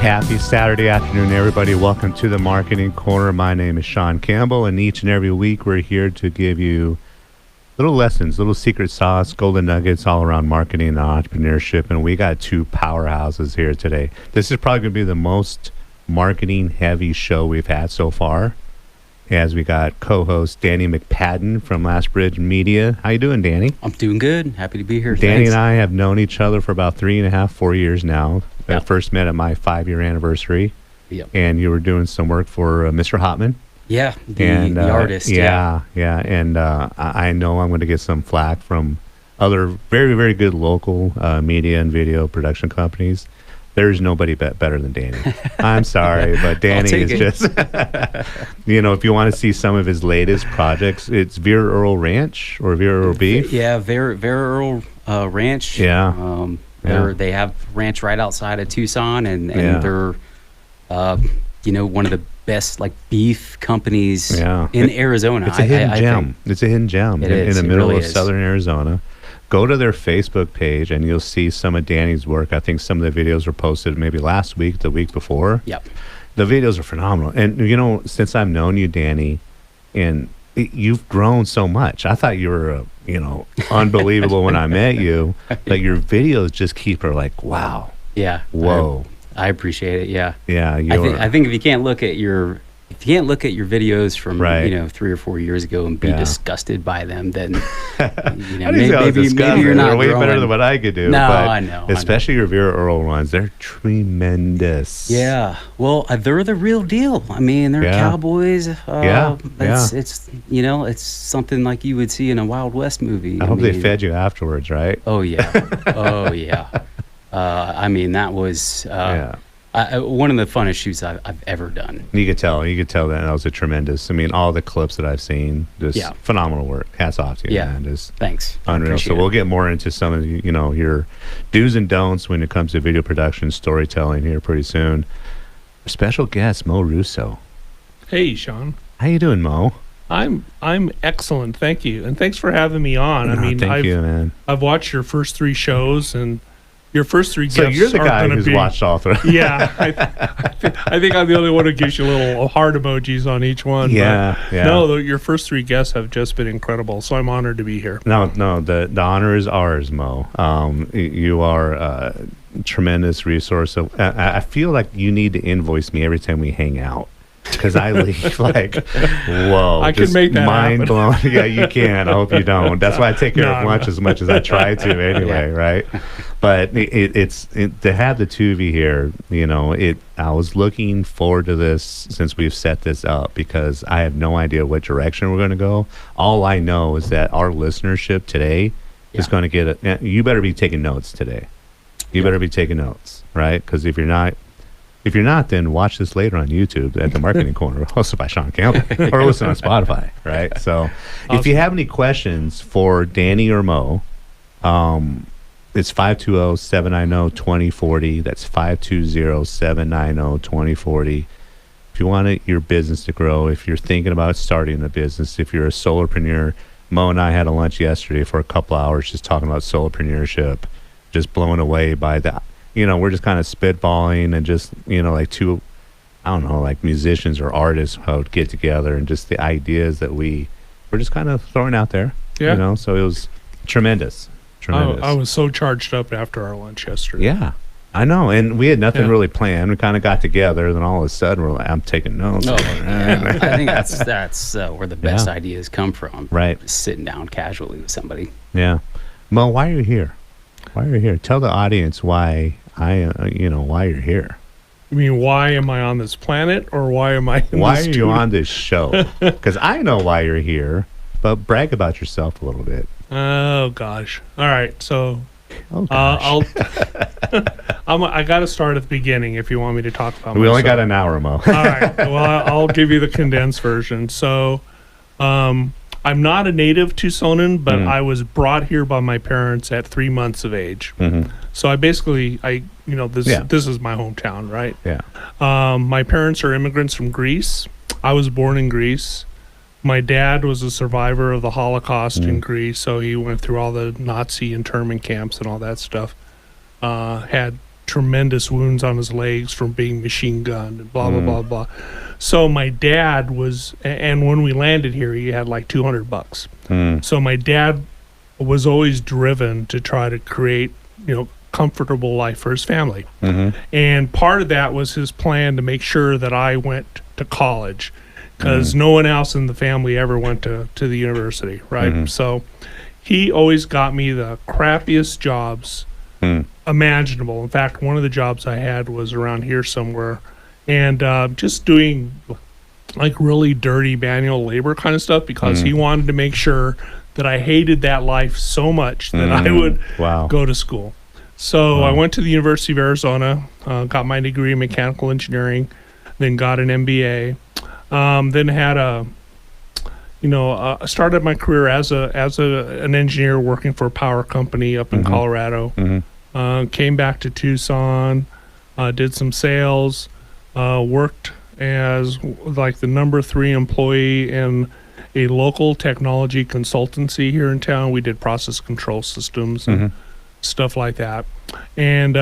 Happy Saturday afternoon, everybody. Welcome to the Marketing Corner. My name is Shawn Campbell, and each and every week we're here to give you little lessons, little secret sauce, golden nuggets all around marketing and entrepreneurship. And we got two powerhouses here today. This is probably going to be the most marketing-heavy show we've had so far, as we got co-host Danny McPadden from Last Bridge Media. How you doing, Danny? I'm doing good. Happy to be here. Danny Thanks. and I have known each other for about 3.5, 4 years now. I first met at my 5-year anniversary. Yep. And you were doing some work for Mr. Hotman. Yeah, the artist. Yeah. And I know I'm going to get some flack from other very, very good local media and video production companies. There's nobody better than Danny. I'm sorry, but Danny is just, if you want to see some of his latest projects, it's Vera Earl Ranch or Vera Earl Beef. Yeah, Vera Earl Ranch. Yeah. They have ranch right outside of Tucson, and they're, one of the best beef companies in Arizona. It's a hidden gem. It's a hidden gem in the middle of southern Arizona. Go to their Facebook page and you'll see some of Danny's work. I think some of the videos were posted maybe last week, the week before. Yep. The videos are phenomenal. And, since I've known you, Danny, and you've grown so much. I thought you were, unbelievable when I met you. But your videos just keep her like, wow. Yeah. Whoa. I appreciate it. Yeah. Yeah. I think if you can't look at your videos from 3 or 4 years ago and be disgusted by them, then maybe you're not They're way growing. better than what I could do. No, but I know. Especially your Vera Earl ones, they're tremendous. Yeah, well, they're the real deal. I mean, they're cowboys. It's something like you would see in a Wild West movie. I hope they fed you afterwards, right? Oh yeah, oh yeah. That was one of the funnest shoots I've ever done. You could tell that was a tremendous. All the clips that I've seen, just phenomenal work. Hats off to you, man. Just thanks. Unreal. So we'll get more into some of your do's and don'ts when it comes to video production, storytelling here pretty soon. Special guest Mo Rousso. Hey, Shawn. How you doing, Mo? I'm excellent, thank you, and thanks for having me on. Thank you, man. I've watched your first 3 shows, and your first 3 guests. So you're the guy who's watched all 3. Yeah, I think I'm the only one who gives you little heart emojis on each one. Yeah. No, your first 3 guests have just been incredible, so I'm honored to be here. No, the honor is ours, Mo. You are a tremendous resource. So I feel like you need to invoice me every time we hang out. Because I leave like, whoa, I can make that mind happen. blown. Yeah, you can. I hope you don't. That's why I take care of lunch as much as I try to anyway, right? But it's to have the two of you here, I was looking forward to this since we've set this up, because I have no idea what direction we're going to go. All I know is that our listenership today is going to get you better be taking notes today. You better be taking notes, right? Because if you're not, then watch this later on YouTube at the Marketing Corner, hosted by Shawn Campbell, or listen on Spotify, right? So if you have any questions for Danny or Mo, it's 520-790-2040. That's 520-790-2040. If you want your business to grow, if you're thinking about starting a business, if you're a solopreneur, Mo and I had a lunch yesterday for a couple hours just talking about solopreneurship, just blown away by that. We're just kind of spitballing and just, like two, like musicians or artists how would get together, and just the ideas that we're just kind of throwing out there. Yeah. So it was tremendous. I was so charged up after our lunch yesterday. Yeah, I know. And we had nothing really planned. We kind of got together, and then all of a sudden we're like, I'm taking notes. I think that's where the best ideas come from. Right. Just sitting down casually with somebody. Yeah. Mo, why are you here? Why are you here? Tell the audience why why you're here. You mean, why am I on this planet, or why am I why are you on this show? Because I know why you're here, but brag about yourself a little bit. Oh gosh. All right, so I got to start at the beginning if you want me to talk about we myself. Only got an hour, Mo. All right, well, I'll give you the condensed version. So I'm not a native Tucsonan, but I was brought here by my parents at 3 months of age. So I basically, this is my hometown, right? Yeah. My parents are immigrants from Greece. I was born in Greece. My dad was a survivor of the Holocaust in Greece, so he went through all the Nazi internment camps and all that stuff. Had tremendous wounds on his legs from being machine gunned and blah, blah, blah, blah. So my dad was, and when we landed here, he had like $200. So my dad was always driven to try to create, comfortable life for his family. And part of that was his plan to make sure that I went to college, because no one else in the family ever went to the university, right? So he always got me the crappiest jobs imaginable. In fact, one of the jobs I had was around here somewhere, and just doing like really dirty manual labor kind of stuff, because he wanted to make sure that I hated that life so much that I would go to school. So I went to the University of Arizona, got my degree in mechanical engineering, then got an MBA, then had started my career as an engineer working for a power company up in Colorado. Came back to Tucson, did some sales, worked as like the number 3 employee in a local technology consultancy here in town. We did process control systems and stuff like that, and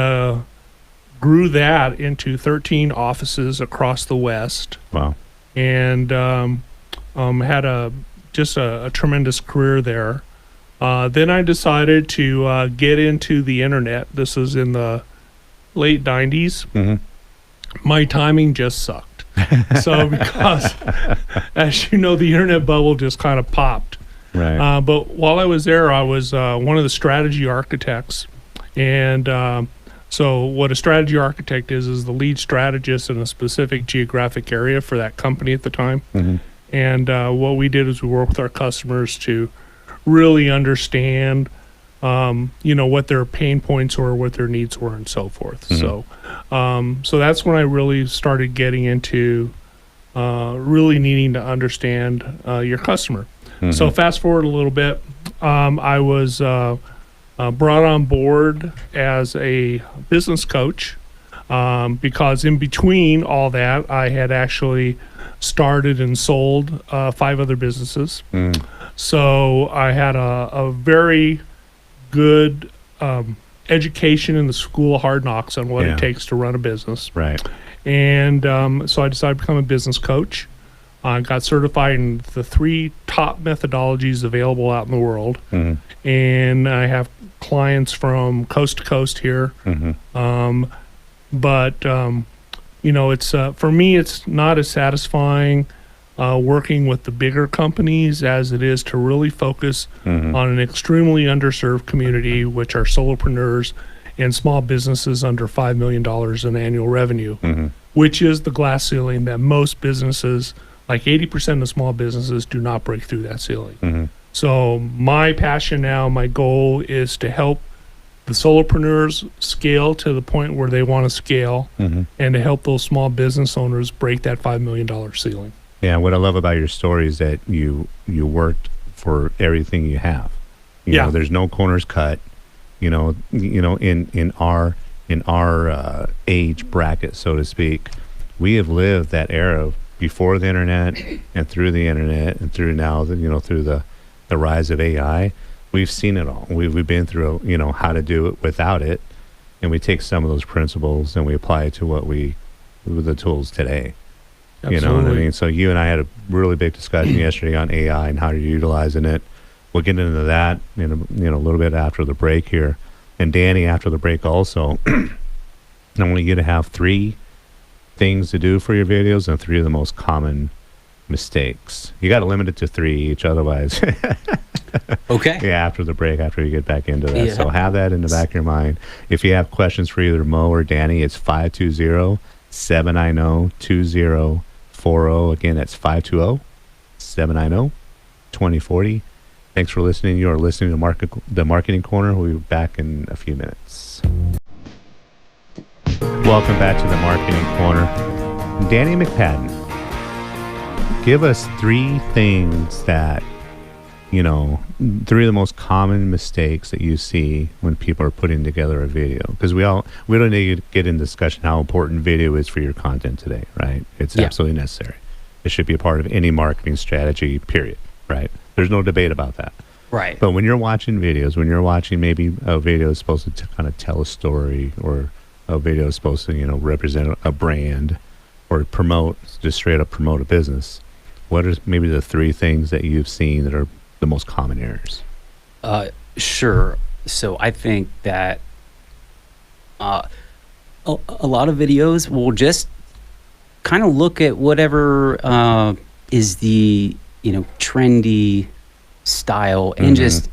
grew that into 13 offices across the West. Wow. And had a tremendous career there. Then I decided to get into the internet. This was in the late 90s. My timing just sucked. So because, as you know, the internet bubble just kind of popped. Right. But while I was there, I was one of the strategy architects. And so what a strategy architect is the lead strategist in a specific geographic area for that company at the time. And what we did is we worked with our customers to really understand, what their pain points were, what their needs were, and so forth. So that's when I really started getting into really needing to understand your customer. So fast forward a little bit, I was brought on board as a business coach because in between all that, I had actually started and sold 5 other businesses. So I had a very good education in the school of hard knocks on what it takes to run a business. Right. And so I decided to become a business coach. I got certified in the 3 top methodologies available out in the world. And I have clients from coast to coast here. But it's for me, it's not as satisfying working with the bigger companies as it is to really focus on an extremely underserved community, which are solopreneurs and small businesses under $5 million in annual revenue, which is the glass ceiling that most businesses, like 80% of small businesses, do not break through that ceiling. So my passion now, my goal is to help the solopreneurs scale to the point where they want to scale, and to help those small business owners break that $5 million ceiling. Yeah, what I love about your story is that you worked for everything you have. You know, there's no corners cut. In our age bracket, so to speak, we have lived that era before the internet and through the internet and through now, through the rise of AI. We've seen it all. We've been through, how to do it without it, and we take some of those principles and we apply it to the tools today. Absolutely. You know what I mean? So you and I had a really big discussion yesterday on AI and how you're utilizing it. We'll get into that in a little bit after the break here. And Danny, after the break also, I want you to have 3 things to do for your videos and 3 of the most common mistakes. You got to limit it to 3 each, otherwise. Okay. Yeah, after the break, after you get back into that. Yeah. So have that in the back of your mind. If you have questions for either Mo or Danny, it's 520-790-2040. Again, that's 520-790-2040. Thanks for listening. You are listening to the Marketing Corner. We'll be back in a few minutes. Welcome back to the Marketing Corner. Danny McPadden, give us 3 things that, 3 of the most common mistakes that you see when people are putting together a video. Because we don't need to get into discussion how important video is for your content today, right? It's absolutely necessary. It should be a part of any marketing strategy, period, right? There's no debate about that. Right. But when you're watching videos, when you're watching maybe a video is supposed to kind of tell a story or a video is supposed to, represent a brand or just straight up promote a business, what are maybe the 3 things that you've seen that are the most common errors? Sure. So I think that a lot of videos will just kind of look at whatever is the trendy style and just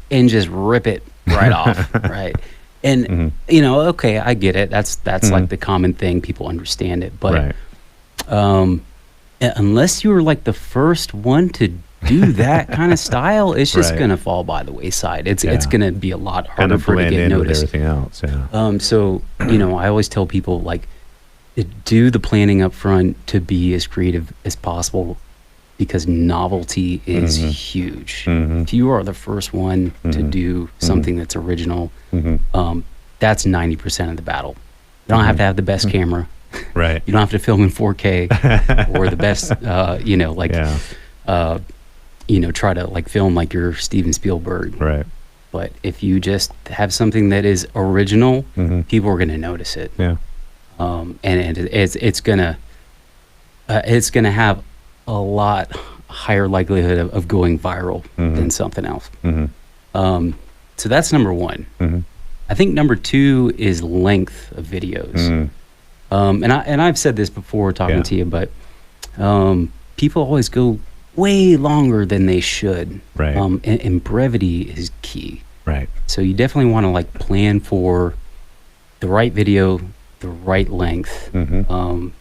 rip it right off, right? And okay, I get it. That's like the common thing. People understand it, but unless you were like the first one to do that kind of style, it's just gonna fall by the wayside. It's gonna be a lot harder for it to get noticed. Everything else, so I always tell people, like, do the planning up front to be as creative as possible, because novelty is huge. If you are the first one to do something that's original, that's 90% of the battle. You don't have to have the best camera. Right. You don't have to film in 4K or the best, try to like film like you're Steven Spielberg. Right. But if you just have something that is original, people are going to notice it. Yeah. And it's gonna have a lot higher likelihood of going viral than something else. So that's number 1. I think number 2 is length of videos. And I've said this before talking to you, but people always go way longer than they should. Right. And brevity is key. Right. So you definitely want to like plan for the right video, the right length. And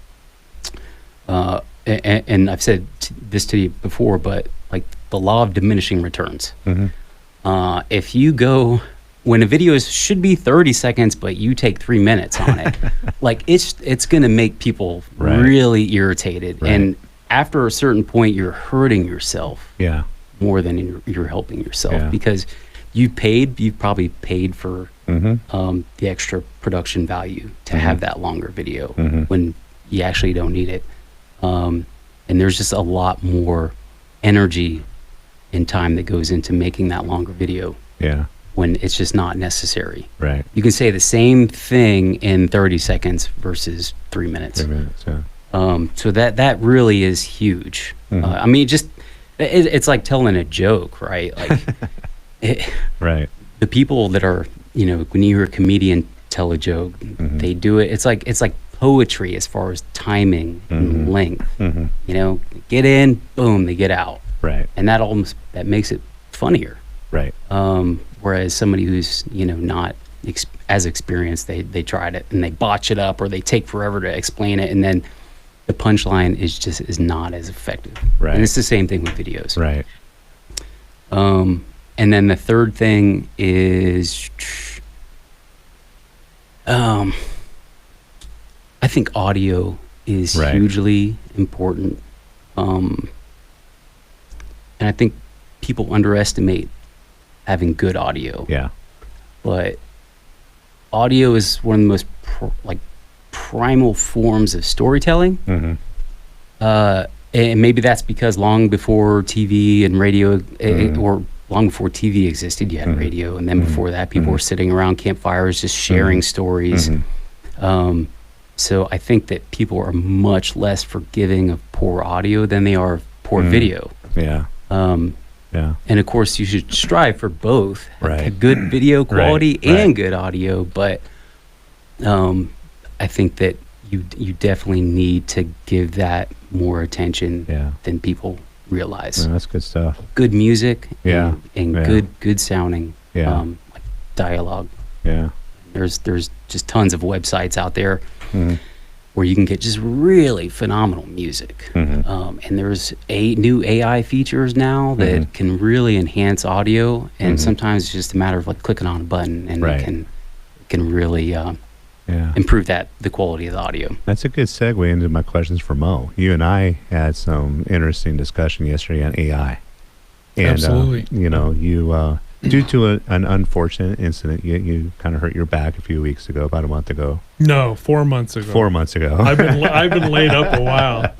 I've said this to you before, but like the law of diminishing returns. If you go, when a video should be 30 seconds, but you take 3 minutes on it, like it's going to make people really irritated. Right. And after a certain point, you're hurting yourself more than you're helping yourself, because you've probably paid for the extra production value to have that longer video when you actually don't need it. And there's just a lot more energy and time that goes into making that longer video when it's just not necessary. Right. You can say the same thing in 30 seconds versus 3 minutes. 3 minutes, so that really is huge. I mean, it's like telling a joke, right? Like, right. The people that are, when you hear a comedian tell a joke, they do it. It's like poetry as far as timing and length. Get in, boom, they get out. Right. And that makes it funnier. Right. Whereas somebody who's not as experienced, they tried it and they botch it up, or they take forever to explain it, and then the punchline is not as effective. Right. And it's the same thing with videos. Right. And then the third thing is, I think audio is hugely important. And I think people underestimate having good audio. Yeah. But audio is one of the most primal forms of storytelling. And maybe that's because long before TV and radio, or long before TV existed, you had radio, and then before that, people were sitting around campfires just sharing stories. So I think that people are much less forgiving of poor audio than they are of poor video. Yeah. And of course, you should strive for both, right. a good video quality right. and good audio. But I think that you definitely need to give that more attention than people realize. No, that's good stuff. Good music, and Yeah. good sounding, like dialogue. Yeah. There's just tons of websites out there where you can get just really phenomenal music. And there's new AI features now that can really enhance audio, and sometimes it's just a matter of like clicking on a button, and it can really improve the quality of the audio. That's a good segue into my questions for Mo. You and I had some interesting discussion yesterday on AI. And, Absolutely. You due to an unfortunate incident, you kind of hurt your back a few weeks ago, about a month ago. No, 4 months ago. 4 months ago. I've been laid up a while.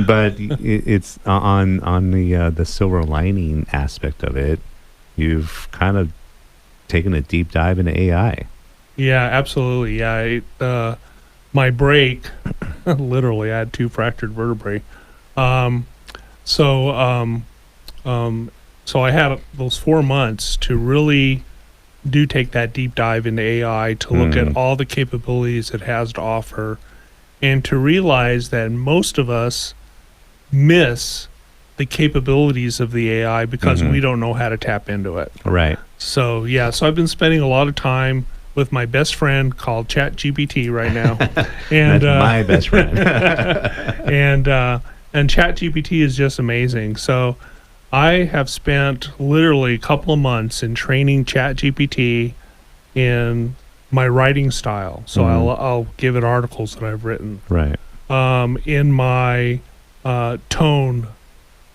But it's on the silver lining aspect of it. You've kind of taken a deep dive into AI. Yeah, absolutely. Yeah, my break, literally, I had 2 fractured vertebrae. So I had those 4 months to really take that deep dive into AI, to look at all the capabilities it has to offer, and to realize that most of us miss the capabilities of the AI because we don't know how to tap into it. Right. So I've been spending a lot of time with my best friend called ChatGPT right now. And that's my best friend. and ChatGPT is just amazing. So I have spent literally a couple of months in training ChatGPT in my writing style. So I'll give it articles that I've written. Right. In my tone,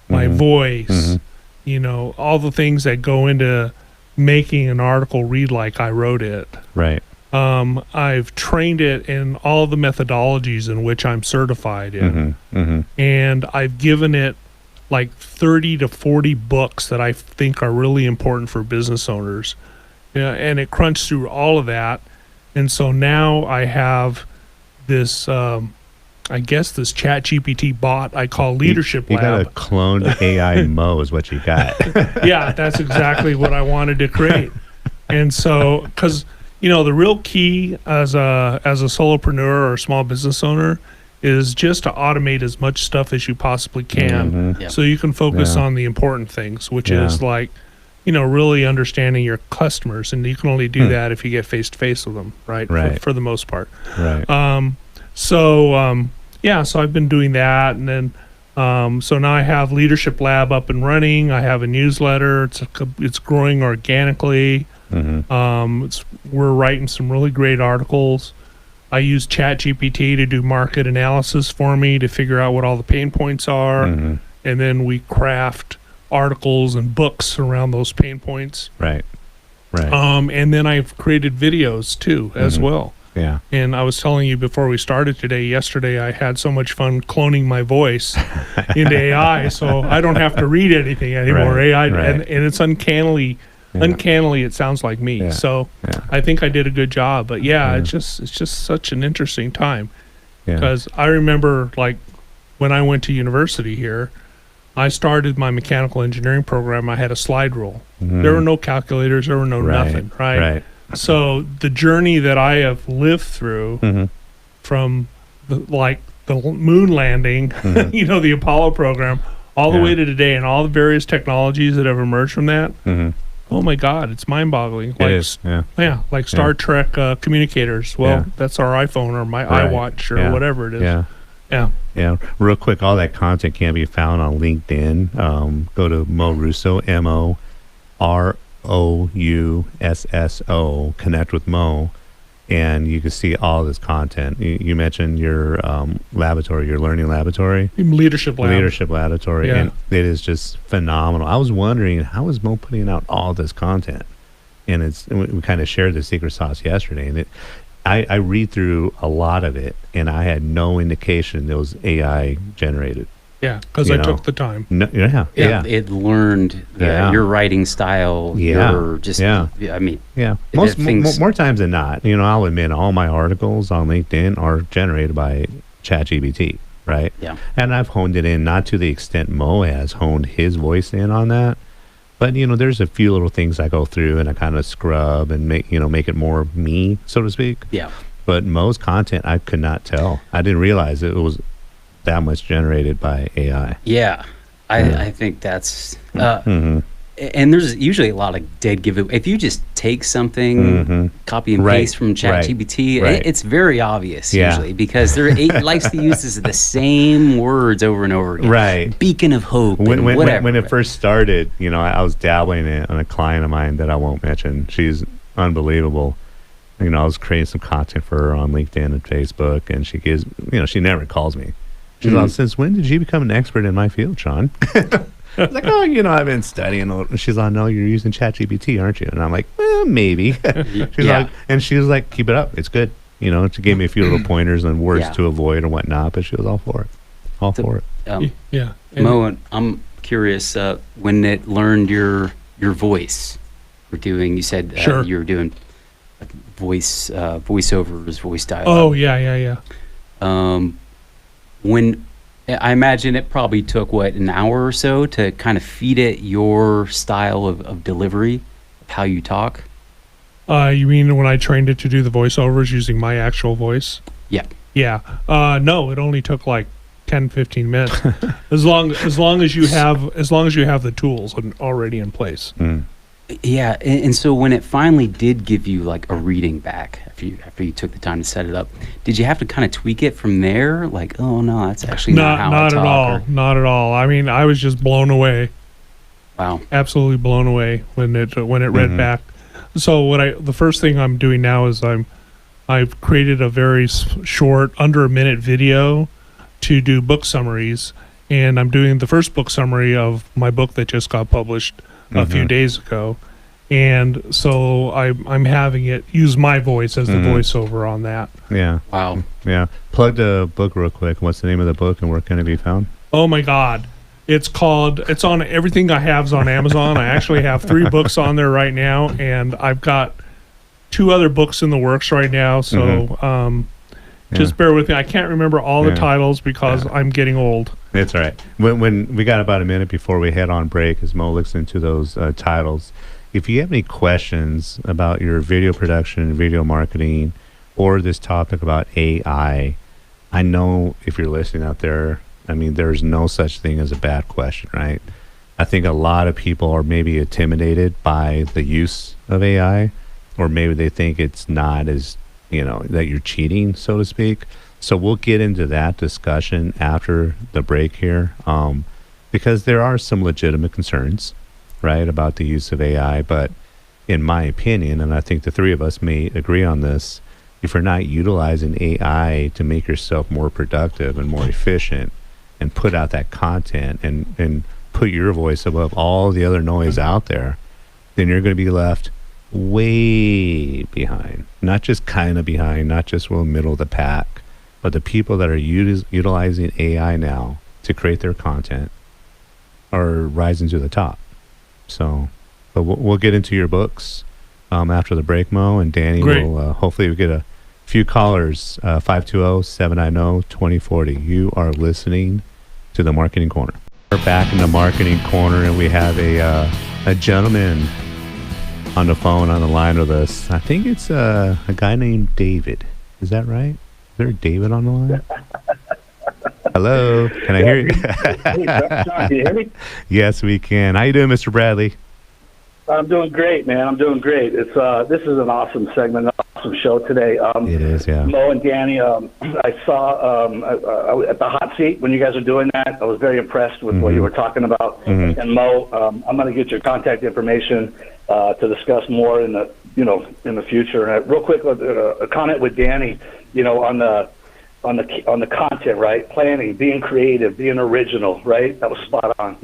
my voice, all the things that go into making an article read like I wrote it. Right. I've trained it in all the methodologies in which I'm certified in. And I've given it like 30 to 40 books that I think are really important for business owners. Yeah, and it crunched through all of that. And so now I have this, I guess this ChatGPT bot I call Leadership Lab. You got a cloned AI Mo is what you got. Yeah, that's exactly what I wanted to create. And so, because, the real key as a solopreneur or small business owner is just to automate as much stuff as you possibly can, so you can focus on the important things, which is like, really understanding your customers. And you can only do that if you get face-to-face with them, right? For the most part. Right. So I've been doing that. And then, so now I have Leadership Lab up and running. I have a newsletter. It's growing organically. We're writing some really great articles. I use ChatGPT to do market analysis for me to figure out what all the pain points are. And then we craft articles and books around those pain points. Right. And then I've created videos too, as well. Yeah. And I was telling you before we started yesterday, I had so much fun cloning my voice into AI, so I don't have to read anything anymore. AI, and it's uncannily, it sounds like me. So I think I did a good job. But it's just such an interesting time, because I remember, like, when I went to university here, I started my mechanical engineering program. I had a slide rule. There were no calculators. There were no nothing. Right. So the journey that I have lived through, from the moon landing, the Apollo program, all the way to today, and all the various technologies that have emerged from that. Oh my God, it's mind-boggling. It is. Like Star Trek communicators. Well, that's our iPhone or my iWatch or whatever it is. Yeah. Real quick, all that content can be found on LinkedIn. Go to Mo Rousso, MoRousso, connect with Mo, and you can see all this content. You mentioned your laboratory, your learning laboratory. Leadership laboratory. Yeah. And it is just phenomenal. I was wondering, how is Mo putting out all this content? And we kind of shared the secret sauce yesterday, and I read through a lot of it, and I had no indication it was AI generated. Yeah, because I took the time. It learned your writing style. Your just. I mean. More times than not, I'll admit all my articles on LinkedIn are generated by ChatGPT, right? Yeah. And I've honed it in, not to the extent Mo has honed his voice in on that, but there's a few little things I go through and I kind of scrub and make it more me, so to speak. Yeah. But Mo's content, I could not tell. I didn't realize it was that much generated by AI. Yeah, I think that's and there's usually a lot of dead giveaway. If you just take something, copy and paste from ChatGPT, it's very obvious usually, because it likes to use the same words over and over again. Right. Beacon of hope. When it first started, I was dabbling in it on a client of mine that I won't mention. She's unbelievable. I was creating some content for her on LinkedIn and Facebook, and she gives, she never calls me. She's like, since when did you become an expert in my field, Shawn? I was like, I've been studying a little. She's like, no, you're using ChatGPT, aren't you? And I'm like, well, maybe. She was like, keep it up. It's good. She gave me a few little pointers on words to avoid and whatnot, but she was all for it. Mo, I'm curious, when it learned your voice, you said you were doing voiceovers, voice dialogue. Oh yeah. When I imagine it probably took an hour or so to kind of feed it your style of delivery, of how you talk. You mean when I trained it to do the voiceovers using my actual voice? Yeah. Yeah. No, it only took like 10, 15 minutes. as long as you have the tools already in place. Yeah, and so when it finally did give you like a reading back after you took the time to set it up, did you have to kind of tweak it from there? Like, oh no, that's actually not how I talk. Not at all. I mean, I was just blown away. Wow. Absolutely blown away when it read back. So the first thing I'm doing now is I've created a very short, under a minute video to do book summaries, and I'm doing the first book summary of my book that just got published a few days ago, and so I'm having it use my voice as the voiceover on that. Yeah. Wow. Yeah. Plug the book real quick. What's the name of the book and where can it be found? Oh my God. It's on everything I have's on Amazon. I actually have 3 books on there right now, and I've got 2 other books in the works right now. So just bear with me. I can't remember all the titles because I'm getting old. It's all right. When we got about a minute before we head on break, as Mo looks into those titles, if you have any questions about your video production and video marketing, or this topic about AI, I know if you're listening out there, I mean, there's no such thing as a bad question, right? I think a lot of people are maybe intimidated by the use of AI, or maybe they think it's not as, that you're cheating, so to speak. So we'll get into that discussion after the break here, because there are some legitimate concerns, right, about the use of AI. But in my opinion, and I think the 3 of us may agree on this, if you're not utilizing AI to make yourself more productive and more efficient and put out that content and put your voice above all the other noise out there, then you're going to be left way behind. Not just kind of behind, not just middle of the pack, but the people that are utilizing AI now to create their content are rising to the top. So, but we'll get into your books after the break, Mo, and Danny will hopefully get a few callers, 520-790-2040. You are listening to The Marketing Corner. We're back in The Marketing Corner, and we have a gentleman on the phone, on the line with us. I think it's a guy named David. Is that right? Is there a David on the line? Hello, can I hear you? Hey, John, can you hear me? Yes, we can. How you doing, Mr. Bradley? I'm doing great, man. I'm doing great. This is an awesome segment, an awesome show today. It is, yeah. Mo and Danny, I saw at the hot seat when you guys were doing that. I was very impressed with what you were talking about. And Mo, I'm going to get your contact information to discuss more in the future. Real quick, a comment with Danny, on the content, right? Planning, being creative, being original, right? That was spot on,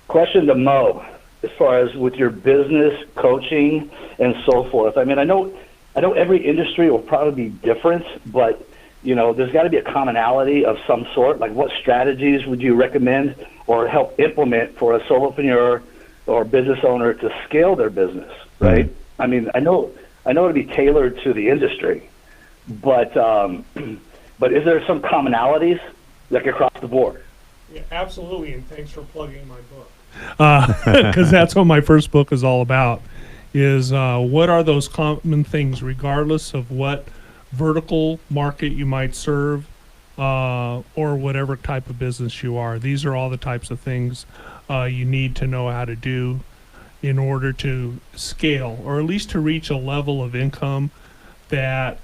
Question to Mo, as far as with your business coaching and so forth. I mean, I know every industry will probably be different, but there's got to be a commonality of some sort. Like, what strategies would you recommend or help implement for a solopreneur or business owner to scale their business, right? I mean, I know it'll be tailored to the industry, but is there some commonalities like across the board? Yeah, absolutely, and thanks for plugging my book. Because that's what my first book is all about, is what are those common things, regardless of what vertical market you might serve or whatever type of business you are. These are all the types of things you need to know how to do in order to scale, or at least to reach a level of income that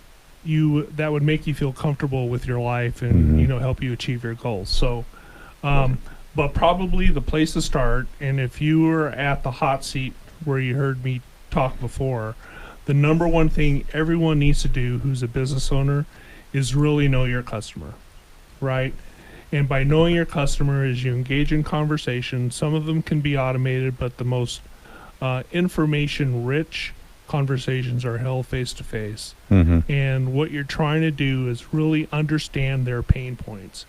would make you feel comfortable with your life and help you achieve your goals. So but probably the place to start, and if you were at the hot seat where you heard me talk before, the number one thing everyone needs to do who's a business owner is really know your customer, right? And by knowing your customer is you engage in conversation. Some of them can be automated, but the most information-rich conversations are held face-to-face. And what you're trying to do is really understand their pain points.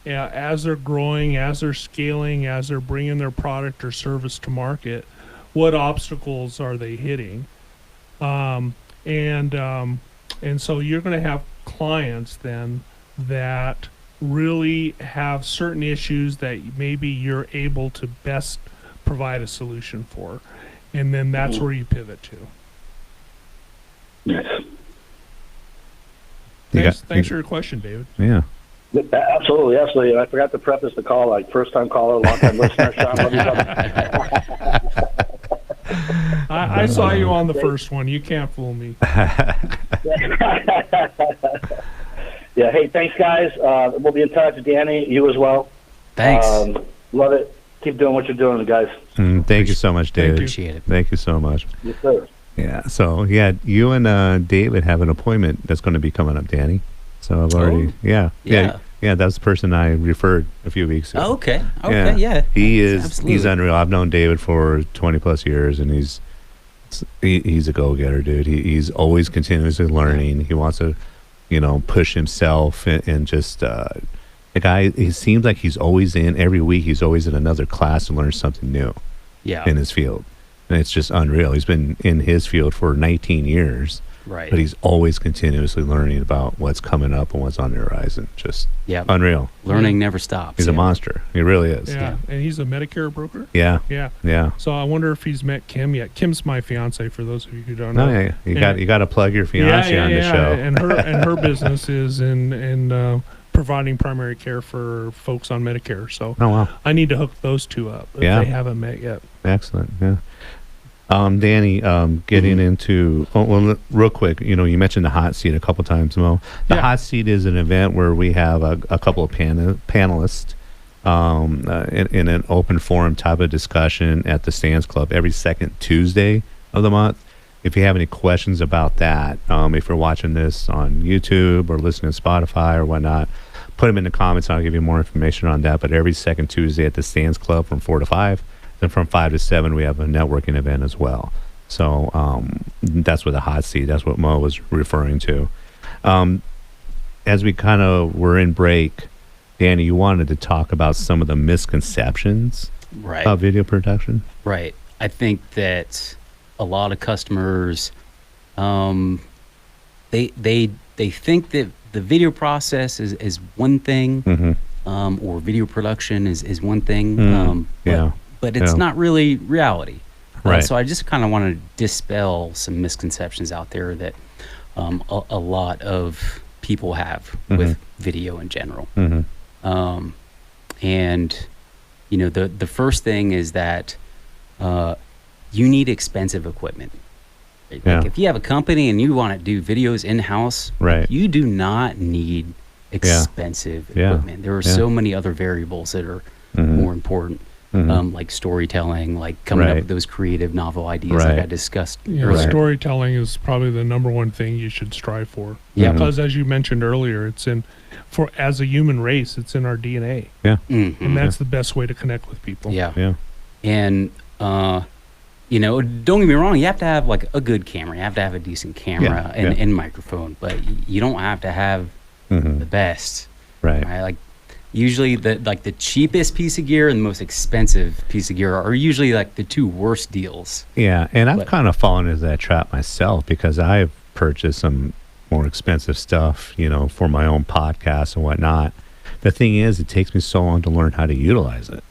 As they're growing, as they're scaling, as they're bringing their product or service to market, what obstacles are they hitting? And so you're going to have clients then that really have certain issues that maybe you're able to best provide a solution for, and then that's where you pivot to. Yes. Thanks for your question, David. Yeah. Absolutely. I forgot to preface the call, like first-time caller, long-time listener. Shawn, love you, brother. I saw you on the first one. You can't fool me. Yeah. Hey, thanks, guys. We'll be in touch. Danny, you as well. Thanks. Love it. Keep doing what you're doing, guys. Thank you so much, David. Appreciate it. Thank you so much. Yes, sir. Yeah. So, yeah, you and David have an appointment that's going to be coming up, Danny. So I've already, yeah. That's the person I referred a few weeks ago. Oh, okay. Yeah. He's unreal. I've known David for 20 plus years, and he's a go-getter, dude. He's always continuously learning. He wants to, push himself and just the guy. He seems like he's always every week. He's always in another class to learn something new. Yeah. In his field, and it's just unreal. He's been in his field for 19 years. Right. But he's always continuously learning about what's coming up and what's on the horizon. Just unreal. Learning never stops. He's a monster. He really is. Yeah. And he's a Medicare broker? Yeah. So I wonder if he's met Kim yet. Kim's my fiance, for those of you who don't know. No, yeah. You got to plug your fiance on the show. And her business is in providing primary care for folks on Medicare. So I need to hook those two up if they haven't met yet. Excellent. Yeah. Danny, getting into, real quick, you mentioned the hot seat a couple times, Mo. The hot seat is an event where we have a couple of panelists in an open forum type of discussion at the Sands Club every second Tuesday of the month. If you have any questions about that, if you're watching this on YouTube or listening to Spotify or whatnot, put them in the comments and I'll give you more information on that. But every second Tuesday at the Sands Club from 4 to 5. Then from 5 to 7, we have a networking event as well. So that's what the hot seat, that's what Mo was referring to. As we kind of were in break, Danny, you wanted to talk about some of the misconceptions about video production? Right. I think that a lot of customers, they think that the video process is one thing, or video production is one thing. But it's not really reality. So I just kind of want to dispel some misconceptions out there that a lot of people have with video in general. And, the first thing is that you need expensive equipment. Like if you have a company and you want to do videos in-house, you do not need expensive equipment. There are so many other variables that are more important. Like storytelling, like coming up with those creative novel ideas like I discussed earlier. Storytelling is probably the number one thing you should strive for. Because as you mentioned earlier, as a human race, it's in our DNA. And that's the best way to connect with people. And, don't get me wrong, you have to have like a good camera. You have to have a decent camera and microphone, but you don't have to have the best. Like, usually the cheapest piece of gear and the most expensive piece of gear are usually like the two worst deals. And I've kind of fallen into that trap myself because I've purchased some more expensive stuff, for my own podcast and whatnot. The thing is, it takes me so long to learn how to utilize it.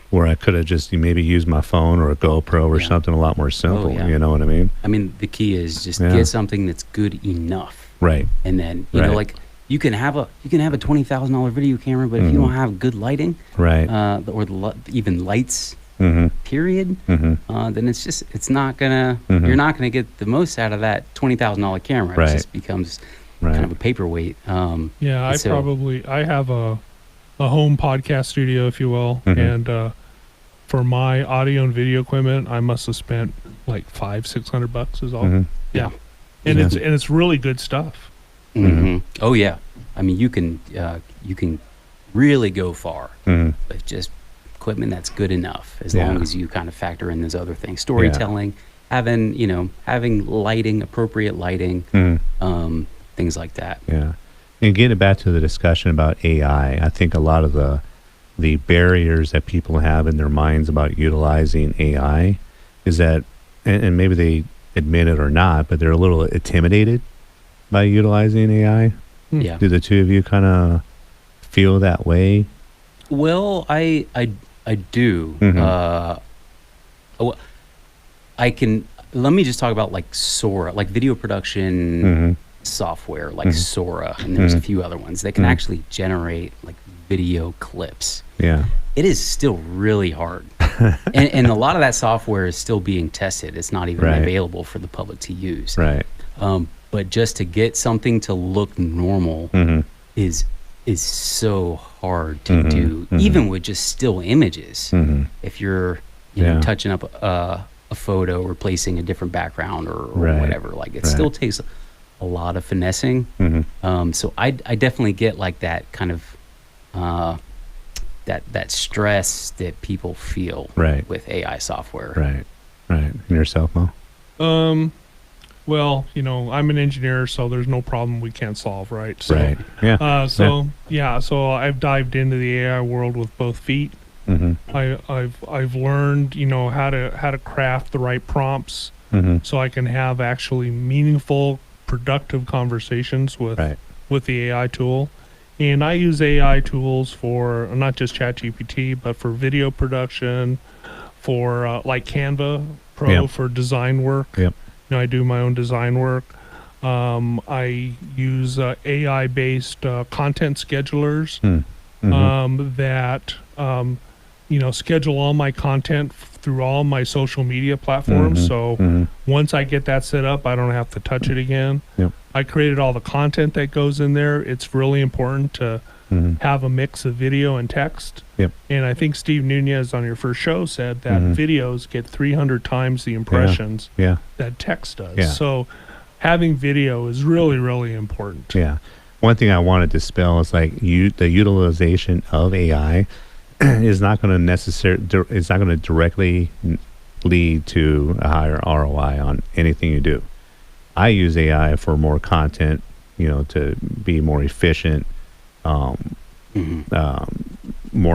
Where I could have just maybe used my phone or a GoPro or something a lot more simple. You know what I mean? I mean, the key is just get something that's good enough. And then, like, you can have a $20,000 video camera, but if you don't have good lighting, or even lights, period, then it's not gonna. You're not gonna get the most out of that $20,000 camera. It just becomes kind of a paperweight. I have a home podcast studio, if you will, and for my audio and video equipment, I must have spent like $500-600 is all. And it's really good stuff. Oh yeah, I mean you can really go far with just equipment that's good enough, as long as you kind of factor in those other things, storytelling, having lighting, appropriate lighting, things like that. And getting back to the discussion about AI, I think a lot of the barriers that people have in their minds about utilizing AI is that, and maybe admit it or not, but they're a little intimidated by utilizing AI. Yeah. Do the two of you kind of feel that way? Well, I do. I can. Let me just talk about like Sora, like video production software, like Sora, and there's a few other ones that can actually generate like video clips. Yeah. It is still really hard, and a lot of that software is still being tested. It's not even available for the public to use. Right. But just to get something to look normal is so hard to do, even with just still images. If you're touching up a photo, replacing a different background or whatever, like it still takes a lot of finessing. So I definitely get like that kind of that stress that people feel with AI software. Right. And yourself, Mo? Well, I'm an engineer, so there's no problem we can't solve, right? So, Yeah. So I've dived into the AI world with both feet. I've learned, how to craft the right prompts so I can have actually meaningful, productive conversations with the AI tool. And I use AI tools for not just ChatGPT, but for video production, for like Canva Pro for design work. I do my own design work. I use AI-based content schedulers that schedule all my content through all my social media platforms. So once I get that set up, I don't have to touch it again. I created all the content that goes in there. It's really important to have a mix of video and text. And I think Steve Nunez on your first show said that videos get 300 times the impressions that text does. So having video is really, really important. One thing I want to dispel is like the utilization of AI is not going to directly lead to a higher ROI on anything you do. I use AI for more content, to be more efficient, more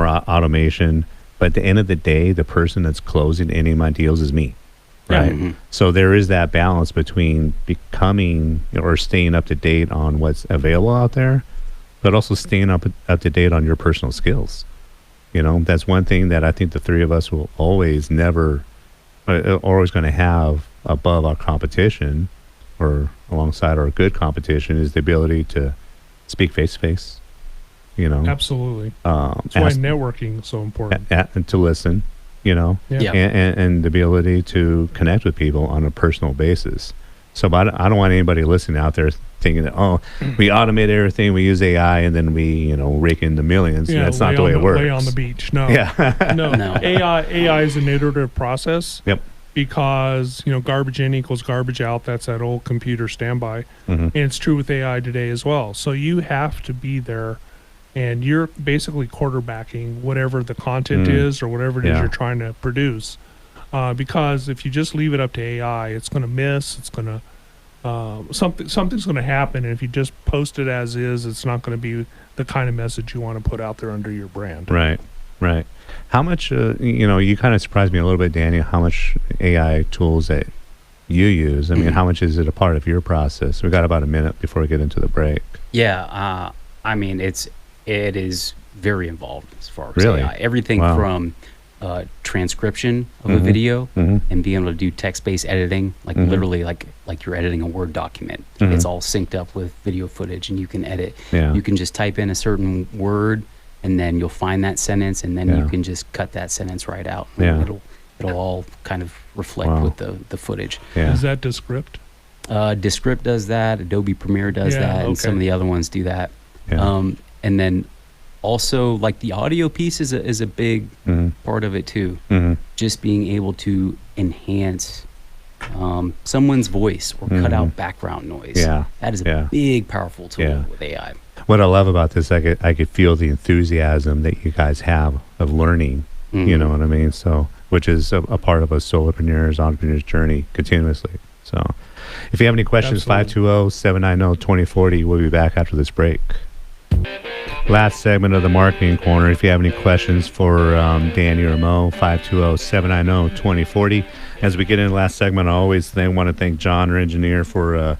automation. But at the end of the day, the person that's closing any of my deals is me, right? So there is that balance between becoming or staying up to date on what's available out there, but also staying up to date on your personal skills. That's one thing that I think the three of us will always going to have above our competition or alongside our good competition is the ability to speak face to face. Absolutely. That's why networking is so important. And to listen, and the ability to connect with people on a personal basis. So I don't want anybody listening out there thinking that, we automate everything, we use AI, and then we, rake in the millions. That's not the way it works. Lay on the beach. No. No. AI is an iterative process. Yep. Because, garbage in equals garbage out. That's that old computer standby. And it's true with AI today as well. So you have to be there, and you're basically quarterbacking whatever the content is or whatever it is you're trying to produce. Because if you just leave it up to AI, it's going to miss. It's going to something's going to happen. And if you just post it as is, it's not going to be the kind of message you want to put out there under your brand. Right. How much, you kind of surprised me a little bit, Daniel, how much AI tools that you use. I mean, how much is it a part of your process? We got about a minute before we get into the break. Yeah. I mean, it is very involved as far as really? AI. Everything from transcription of a video and being able to do text-based editing, like literally like you're editing a Word document. It's all synced up with video footage, and you can edit. You can just type in a certain word, and then you'll find that sentence, and then you can just cut that sentence right out. It'll all kind of reflect with the footage. Is that Descript? Descript does that. Adobe Premiere does that, and some of the other ones do that. And then also, like the audio piece is a big part of it too. Just being able to enhance someone's voice or cut out background noise. That is a big, powerful tool with AI. What I love about this, I could feel the enthusiasm that you guys have of learning. You know what I mean? So, which is a part of a entrepreneur's journey continuously. So, if you have any questions, 520-790-2040. We'll be back after this break. Last segment of the Marketing Corner. If you have any questions for Danny or Mo, 520-790-2040. As we get into the last segment, I always want to thank John, our engineer, for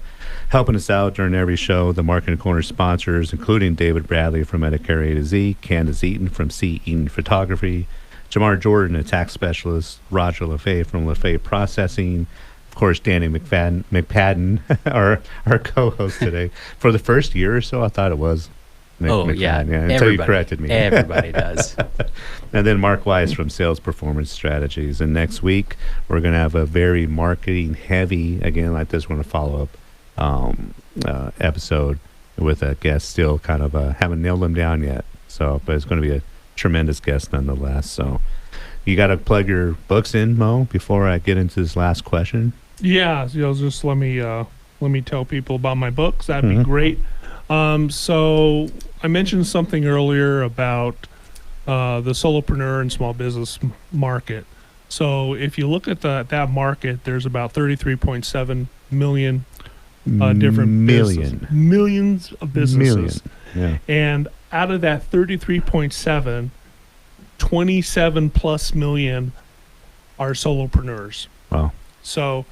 helping us out during every show. The Marketing Corner sponsors, including David Bradley from Medicare A to Z, Candace Eaton from Eaton Photography, Jamar Jordan, a tax specialist, Roger LaFaye from LaFaye Processing, of course, Danny McPadden, our co-host today. For the first year or so, I thought it was McPadden, yeah, until you corrected me. Everybody does. And then Mark Weiss from Sales Performance Strategies. And next week, we're going to have a very marketing heavy, again, like this, we're going to follow up episode with a guest. Still kind of haven't nailed them down yet. So, but it's going to be a tremendous guest nonetheless. So you got to plug your books in, Mo, before I get into this last question. Yeah, just let me tell people about my books. That'd be great. So I mentioned something earlier about the solopreneur and small business market. So if you look at that market, there's about 33.7 million different businesses. Millions of businesses. Yeah. And out of that 33.7, 27 plus million are solopreneurs. Wow. So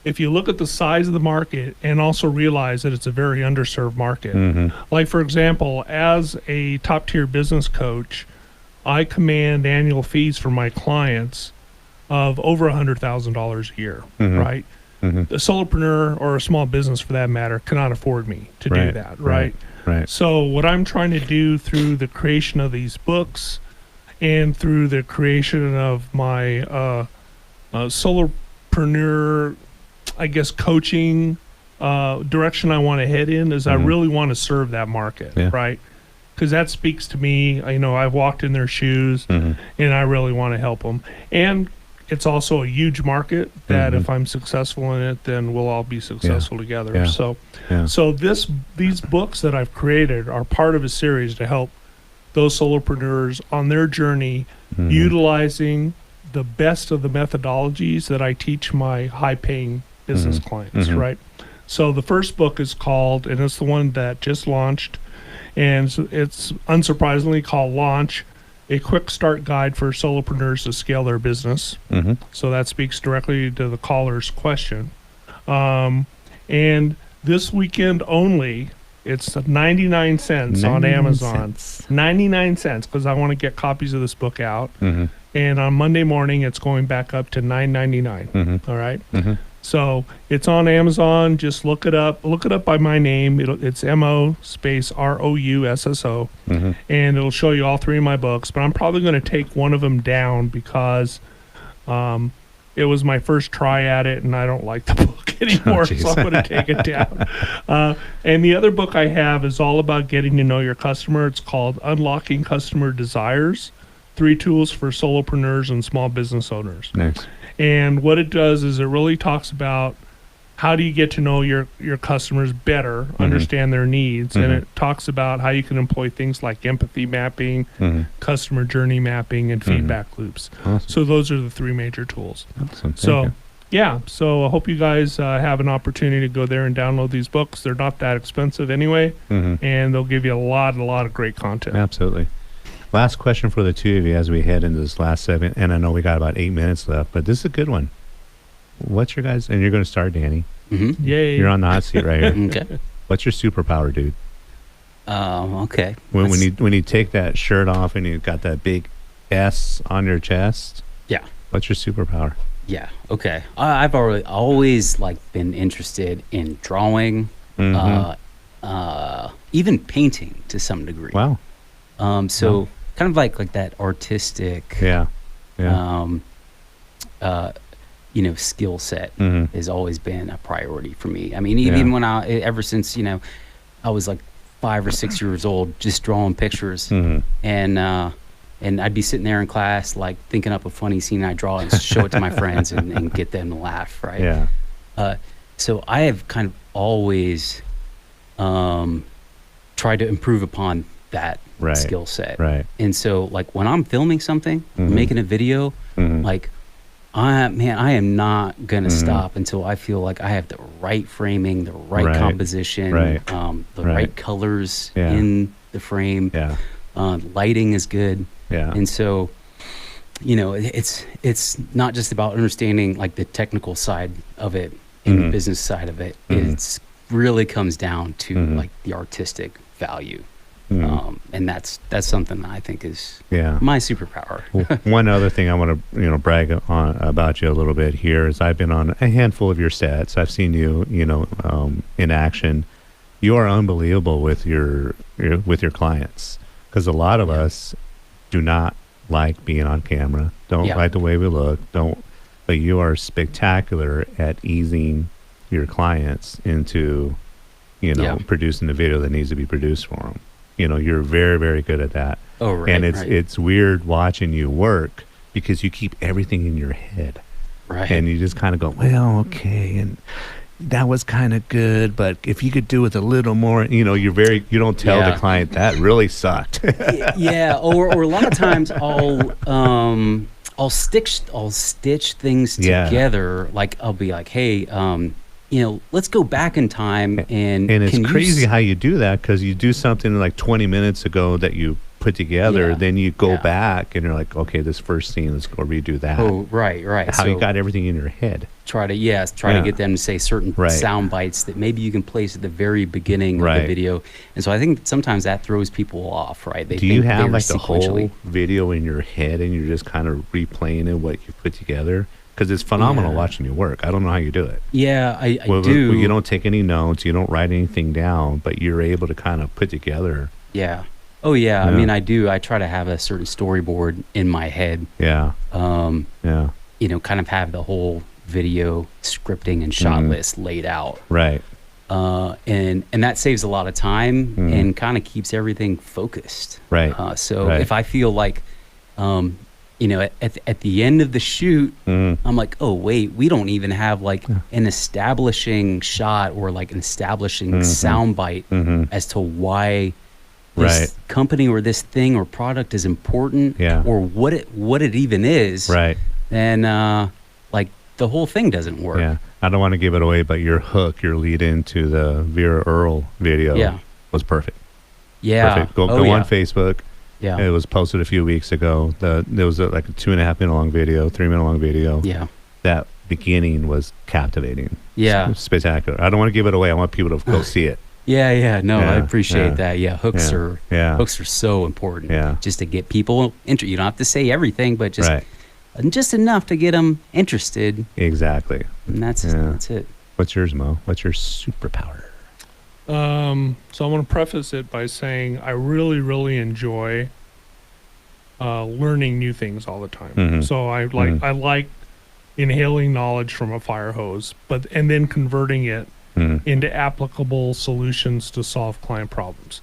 if you look at the size of the market and also realize that it's a very underserved market, like for example, as a top tier business coach, I command annual fees for my clients of over $100,000 a year, right? A solopreneur or a small business for that matter cannot afford me to do that, right? So what I'm trying to do through the creation of these books and through the creation of my solopreneur, I guess, coaching direction I want to head in is I really want to serve that market, right? Because that speaks to me. I've walked in their shoes, and I really want to help them. And it's also a huge market that if I'm successful in it, then we'll all be successful together. Yeah. So these books that I've created are part of a series to help those solopreneurs on their journey, utilizing the best of the methodologies that I teach my high-paying business clients, right? So the first book is called, and it's the one that just launched, and it's unsurprisingly called Launch, A Quick Start Guide for Solopreneurs to Scale Their Business. So that speaks directly to the caller's question. And this weekend only, it's 99 cents on Amazon. 99 cents, because I want to get copies of this book out. And on Monday morning, it's going back up to $9.99. All right? So it's on Amazon. Just look it up. Look it up by my name. It's MO space ROUSSO. And it'll show you all three of my books. But I'm probably going to take one of them down because it was my first try at it, and I don't like the book anymore, so I'm going to take it down. And the other book I have is all about getting to know your customer. It's called Unlocking Customer Desires, 3 Tools for Solopreneurs and Small Business Owners. Nice. And what it does is it really talks about how do you get to know your customers better, understand their needs, and it talks about how you can employ things like empathy mapping, customer journey mapping, and feedback loops. Awesome. So those are the 3 major tools. Awesome. So I hope you guys have an opportunity to go there and download these books. They're not that expensive anyway, and they'll give you a lot of great content. Absolutely. Last question for the two of you as we head into this last segment, and I know we got about 8 minutes left, but this is a good one. What's your guys? And you're going to start, Danny. Yay! You're on the hot seat right here. Okay. What's your superpower, dude? Okay. When you take that shirt off and you've got that big S on your chest. Yeah. What's your superpower? Yeah. Okay. I've always been interested in drawing, even painting to some degree. Wow. So kind of like that artistic. Skill set has always been a priority for me. I mean, even when ever since, I was like 5 or 6 years old, just drawing pictures, and I'd be sitting there in class, thinking up a funny scene, I'd draw and show it to my friends and get them to laugh. Right. Yeah. So I have kind of always, tried to improve upon that skill set. Right. And so when I'm filming something, making a video, I am not going to stop until I feel like I have the right framing, the right composition, the right colors in the frame. Lighting is good. And so it's not just about understanding like the technical side of it and the business side of it. It's really comes down to like the artistic value. And that's something that I think is my superpower. One other thing I want to brag on about you a little bit here is I've been on a handful of your sets. I've seen you in action. You are unbelievable with your clients, because a lot of us do not like being on camera, don't like the way we look, but you are spectacular at easing your clients into producing the video that needs to be produced for them. You're very, very good at that. Oh, right. And it's weird watching you work, because you keep everything in your head. Right. And you just kind of go, well, okay, and that was kind of good, but if you could do it a little more, you don't tell the client that really sucked. Or a lot of times I'll stitch things together. Like I'll be like, hey, let's go back in time and it's crazy how you do that, because you do something like 20 minutes ago that you put together, then you go back and you're like, okay, this first scene, let's go redo that. Oh, right. How you got everything in your head. Try to get them to say certain sound bites that maybe you can place at the very beginning of the video. And so I think sometimes that throws people off, right? Do you have like the whole video in your head and you're just kind of replaying it, what you put together? Because it's phenomenal watching you work. I don't know how you do it. Yeah, I do. You don't take any notes, you don't write anything down, but you're able to kind of put together. Yeah. Oh, yeah. I mean, I do. I try to have a certain storyboard in my head. Yeah. Kind of have the whole video scripting and shot list laid out. Right. And that saves a lot of time and kind of keeps everything focused. Right. If I feel like, at the end of the shoot, I'm like, oh, wait, we don't even have like an establishing shot or like an establishing soundbite as to why this company or this thing or product is important, or what it even is, then like the whole thing doesn't work. Yeah, I don't want to give it away, but your hook, your lead into the Vera Earl video was perfect. Yeah, perfect. Go on Facebook. Yeah, it was posted a few weeks ago. There was like a 2.5 minute long video, 3 minute long video. Yeah, that beginning was captivating. Yeah, spectacular. I don't want to give it away. I want people to go see it. No, I appreciate that. Yeah, hooks are so important. Yeah, just to get people you don't have to say everything, but just enough to get them interested. Exactly. And that's it. What's yours, Mo? What's your superpower? So I want to preface it by saying I really, really enjoy learning new things all the time. So I like inhaling knowledge from a fire hose, and then converting it into applicable solutions to solve client problems.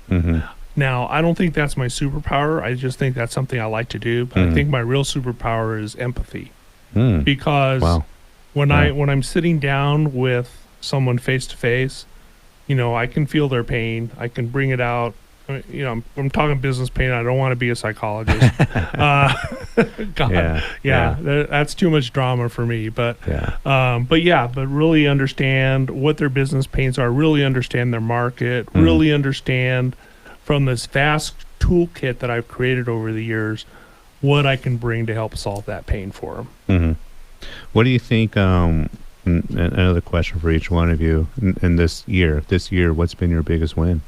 Now, I don't think that's my superpower. I just think that's something I like to do. But I think my real superpower is empathy, because when I'm sitting down with someone face to face, I can feel their pain. I can bring it out. I'm talking business pain. I don't want to be a psychologist. God, that's too much drama for me. But really understand what their business pains are. Really understand their market. Really understand from this vast toolkit that I've created over the years what I can bring to help solve that pain for them. What do you think? Another question for each one of you. In this year, what's been your biggest win?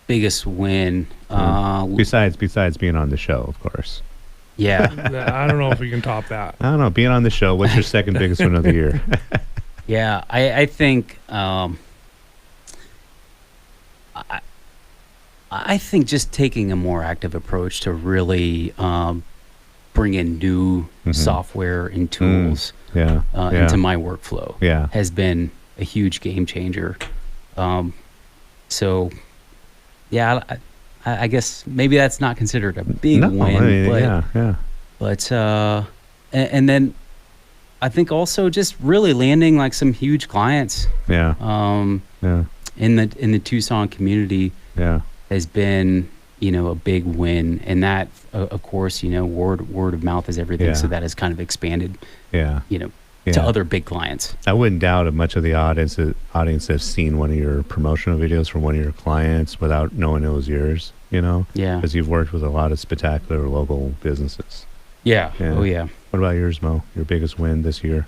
Biggest win, besides being on the show, of course. Yeah. I don't know if we can top that. I don't know. Being on the show, what's your second biggest win of the year? Yeah, I think I think just taking a more active approach to really bring in new software and tools into my workflow has been a huge game changer. So, I guess maybe that's not considered a big win, but and then I think also just really landing like some huge clients. In the Tucson community has been a big win, and that of course word of mouth is everything, so that has kind of expanded to other big clients. I wouldn't doubt if much of the audience has seen one of your promotional videos from one of your clients without knowing it was yours. you know? Yeah. Because you've worked with a lot of spectacular local businesses. Yeah. Oh, yeah. What about yours, Mo? Your biggest win this year?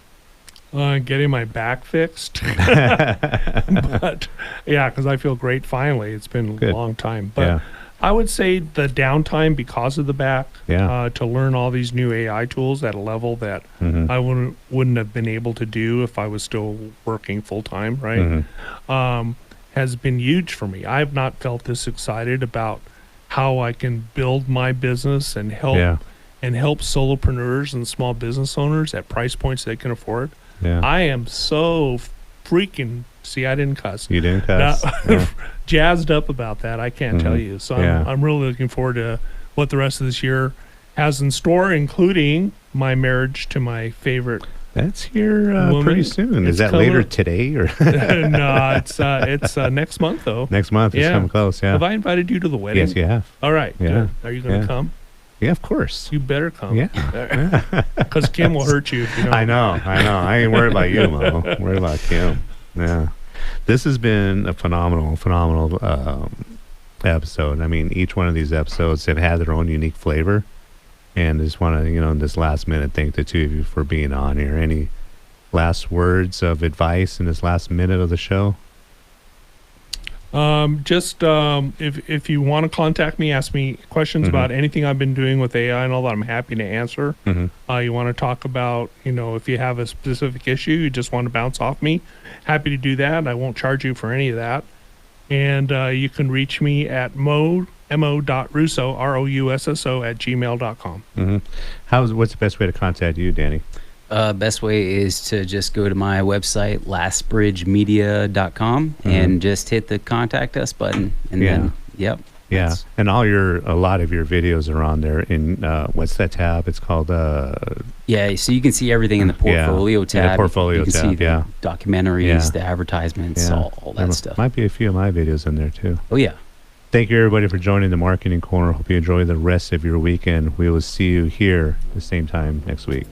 Getting my back fixed. But yeah, because I feel great finally. It's been a long time. But I would say the downtime because of the back, to learn all these new AI tools at a level that I wouldn't have been able to do if I was still working full time, right? Has been huge for me. I have not felt this excited about how I can build my business and help solopreneurs and small business owners at price points they can afford. I am so freaking, see, I didn't cuss. You didn't cuss. Jazzed up about that. I can't tell you. So I'm really looking forward to what the rest of this year has in store, including my marriage to my favorite. That's here pretty soon. Is that later today or? No, it's next month though. Next month. It's coming close. Yeah. Have I invited you to the wedding? Yes, you have. All right. Yeah. Good. Are you going to come? Yeah, of course. You better come. Yeah. Because Kim will hurt you if you don't. I know. I ain't worried about you, Mo. I'm worried about Kim. Yeah. This has been a phenomenal episode. I mean, each one of these episodes have had their own unique flavor. And I just want to, in this last minute, thank the two of you for being on here. Any last words of advice in this last minute of the show? If you want to contact me, ask me questions about anything I've been doing with AI and all that, I'm happy to answer. You want to talk about, if you have a specific issue, you just want to bounce off me, happy to do that. I won't charge you for any of that. And you can reach me at mo.russo, Rousso @gmail.com. What's the best way to contact you, Danny? Best way is to just go to my website, lastbridgemedia.com, and just hit the contact us button. And then, and a lot of your videos are on there in, what's that tab? It's called, so you can see everything in the portfolio tab. The portfolio you can tab, see the documentaries, the advertisements, all that stuff. Might be a few of my videos in there too. Oh, yeah. Thank you, everybody, for joining the Marketing Corner. Hope you enjoy the rest of your weekend. We will see you here at the same time next week.